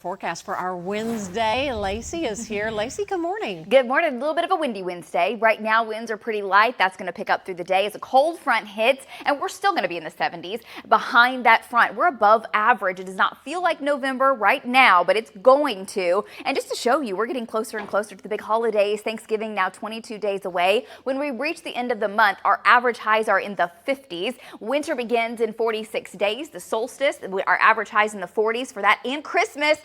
Forecast for our Wednesday. Lacey is here. Lacey, good morning. Good morning. A little bit of a windy Wednesday. Right now, winds are pretty light. That's going to pick up through the day as a cold front hits, and we're still going to be in the 70s. Behind that front, we're above average. It does not feel like November right now, but it's going to. And just to show you, we're getting closer and closer to the big holidays. Thanksgiving now 22 days away. When we reach the end of the month, our average highs are in the 50s. Winter begins in 46 days. The solstice, our average highs in the 40s for that. And Christmas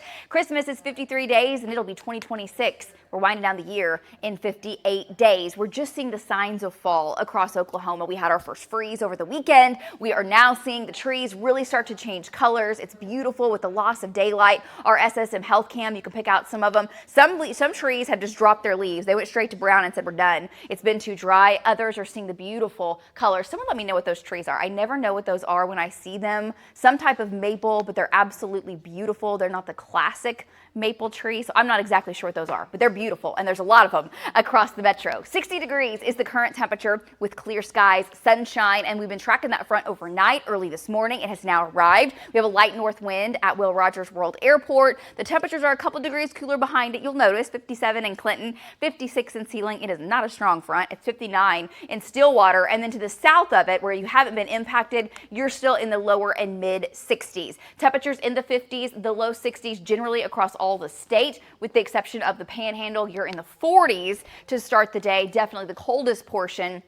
is 53 days and it'll be 2026. We're winding down the year in 58 days. We're just seeing the signs of fall across Oklahoma. We had our first freeze over the weekend. We are now seeing the trees really start to change colors. It's beautiful with the loss of daylight. Our SSM health cam, you can pick out some of them. Some trees have just dropped their leaves. They went straight to brown and said, we're done. It's been too dry. Others are seeing the beautiful colors. Someone let me know what those trees are. I never know what those are when I see them. Some type of maple, but they're absolutely beautiful. They're not the classic maple tree, so I'm not exactly sure what those are, but they're beautiful, and there's a lot of them across the metro. 60 degrees is the current temperature with clear skies, sunshine, and we've been tracking that front overnight. Early this morning, it has now arrived. We have a light north wind at Will Rogers World Airport. The temperatures are a couple degrees cooler behind it. You'll notice 57 in Clinton, 56 in Sealing. It is not a strong front. It's 59 in Stillwater, and then to the south of it, where you haven't been impacted, you're still in the lower and mid 60s. Temperatures in the 50s, the low 60s generally across all the state, with the exception of the Panhandle. You're in the 40s to start the day, definitely the coldest portion.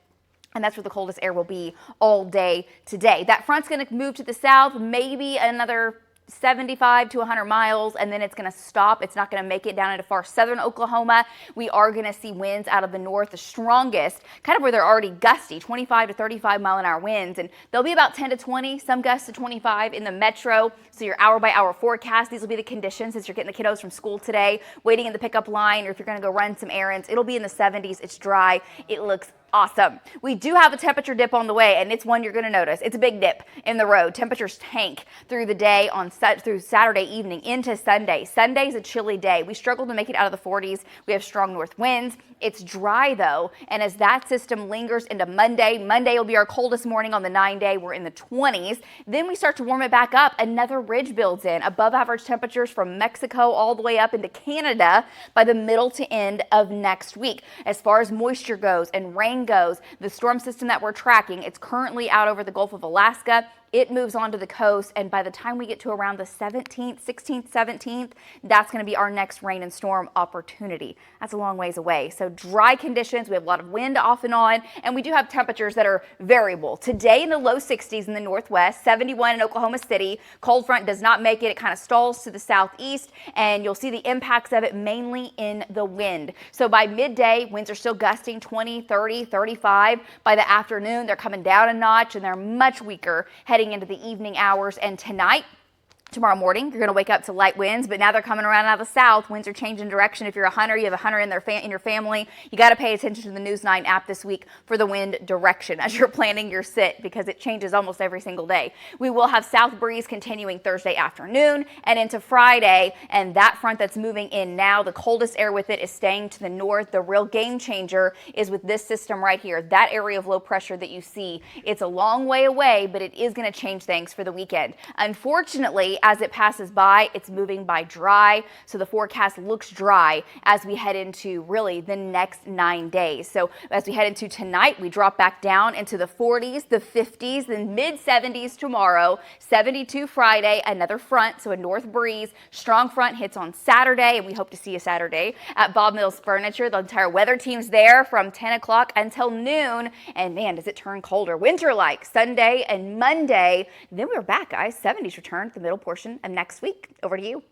And that's where the coldest air will be all day today. That front's going to move to the south, maybe another 75 to 100 miles, and then it's going to stop. It's not going to make it down into far southern Oklahoma. We are going to see winds out of the north, the strongest, kind of where they're already gusty, 25 to 35 mile an hour winds, and they'll be about 10 to 20, some gusts to 25 in the metro. So your hour by hour forecast, these will be the conditions as you're getting the kiddos from school today, waiting in the pickup line, or if you're going to go run some errands. It'll be in the 70s. It's dry. It looks awesome. We do have a temperature dip on the way, and it's one you're going to notice. It's a big dip in the road. Temperatures tank through the day through Saturday evening into Sunday. Sunday's a chilly day. We struggle to make it out of the 40s. We have strong north winds. It's dry though, and as that system lingers into Monday will be our coldest morning on the 9-day. We're in the 20s. Then we start to warm it back up. Another ridge builds in. Above average temperatures from Mexico all the way up into Canada by the middle to end of next week. As far as moisture goes and rain goes, the storm system that we're tracking, it's currently out over the Gulf of Alaska. It moves onto the coast, and by the time we get to around the 17th, 16th, 17th, that's going to be our next rain and storm opportunity. That's a long ways away. So dry conditions, we have a lot of wind off and on, and we do have temperatures that are variable. Today in the low 60s in the northwest, 71 in Oklahoma City. Cold front does not make it. It kind of stalls to the southeast, and you'll see the impacts of it mainly in the wind. So by midday, winds are still gusting 20, 30, 35. By the afternoon, they're coming down a notch, and they're much weaker heading into the evening hours. And tomorrow morning, you're going to wake up to light winds, but now they're coming around out of the south. Winds are changing direction. If you're a hunter, you have a hunter in your family. You got to pay attention to the News 9 app this week for the wind direction as you're planning your sit, because it changes almost every single day. We will have south breeze continuing Thursday afternoon and into Friday, and that front that's moving in now, the coldest air with it is staying to the north. The real game changer is with this system right here, that area of low pressure that you see. It's a long way away, but it is going to change things for the weekend. Unfortunately, as it passes by, it's moving by dry, so the forecast looks dry as we head into really the next 9 days. So as we head into tonight, we drop back down into the 40s, the 50s, then mid 70s tomorrow, 72 Friday, another front, so a north breeze. Strong front hits on Saturday, and we hope to see you Saturday at Bob Mills Furniture. The entire weather team's there from 10 o'clock until noon, and man, does it turn colder. Winter-like Sunday and Monday. Then we're back, guys. 70s return to the middle portion of next week. Over to you.